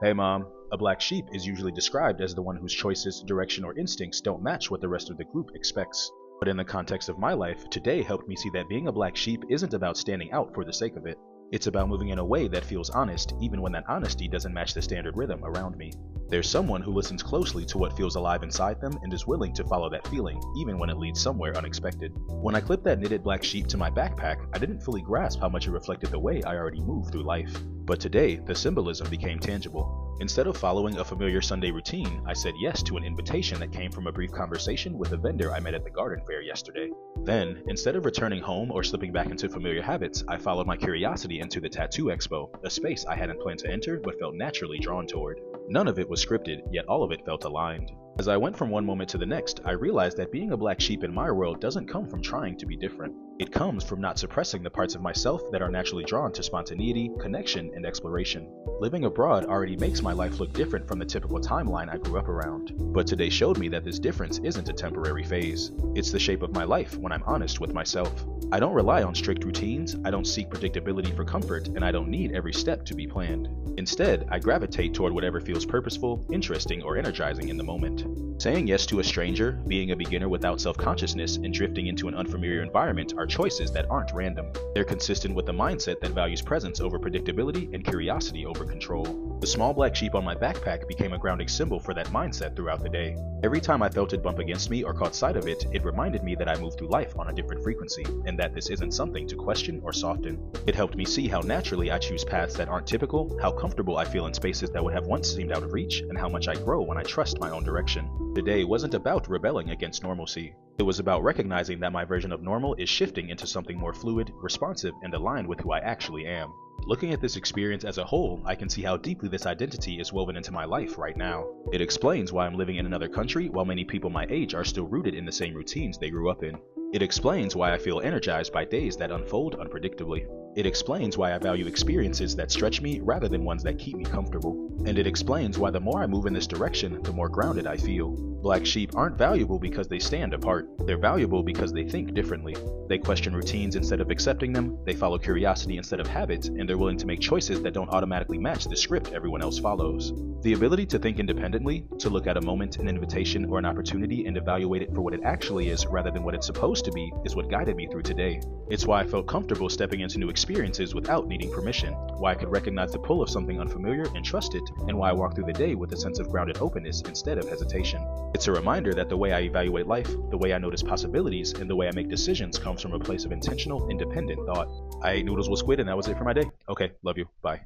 Hey mom, a black sheep is usually described as the one whose choices, direction, or instincts don't match what the rest of the group expects. But in the context of my life, today helped me see that being a black sheep isn't about standing out for the sake of it. It's about moving in a way that feels honest, even when that honesty doesn't match the standard rhythm around me. There's someone who listens closely to what feels alive inside them and is willing to follow that feeling, even when it leads somewhere unexpected. When I clipped that knitted black sheep to my backpack, I didn't fully grasp how much it reflected the way I already move through life. But today, the symbolism became tangible. Instead of following a familiar Sunday routine, I said yes to an invitation that came from a brief conversation with a vendor I met at the garden fair yesterday. Then, instead of returning home or slipping back into familiar habits, I followed my curiosity into the Tattoo Expo, a space I hadn't planned to enter but felt naturally drawn toward. None of it was scripted, yet all of it felt aligned. As I went from one moment to the next, I realized that being a black sheep in my world doesn't come from trying to be different. It comes from not suppressing the parts of myself that are naturally drawn to spontaneity, connection, and exploration. Living abroad already makes my life look different from the typical timeline I grew up around. But today showed me that this difference isn't a temporary phase. It's the shape of my life when I'm honest with myself. I don't rely on strict routines, I don't seek predictability for comfort, and I don't need every step to be planned. Instead, I gravitate toward whatever feels purposeful, interesting, or energizing in the moment. Saying yes to a stranger, being a beginner without self-consciousness, and drifting into an unfamiliar environment are choices that aren't random. They're consistent with a mindset that values presence over predictability and curiosity over control. The small black sheep on my backpack became a grounding symbol for that mindset throughout the day. Every time I felt it bump against me or caught sight of it, it reminded me that I move through life on a different frequency, and that this isn't something to question or soften. It helped me see how naturally I choose paths that aren't typical, how comfortable I feel in spaces that would have once seemed out of reach, and how much I grow when I trust my own direction. Today wasn't about rebelling against normalcy. It was about recognizing that my version of normal is shifting into something more fluid, responsive, and aligned with who I actually am. Looking at this experience as a whole, I can see how deeply this identity is woven into my life right now. It explains why I'm living in another country while many people my age are still rooted in the same routines they grew up in. It explains why I feel energized by days that unfold unpredictably. It explains why I value experiences that stretch me rather than ones that keep me comfortable. And it explains why the more I move in this direction, the more grounded I feel. Black sheep aren't valuable because they stand apart. They're valuable because they think differently. They question routines instead of accepting them, they follow curiosity instead of habit, and they're willing to make choices that don't automatically match the script everyone else follows. The ability to think independently, to look at a moment, an invitation, or an opportunity and evaluate it for what it actually is rather than what it's supposed to be is what guided me through today. It's why I felt comfortable stepping into new experiences without needing permission, why I could recognize the pull of something unfamiliar and trust it, and why I walk through the day with a sense of grounded openness instead of hesitation. It's a reminder that the way I evaluate life, the way I notice possibilities, and the way I make decisions comes from a place of intentional, independent thought. I ate noodles with squid and that was it for my day. Okay, love you. Bye.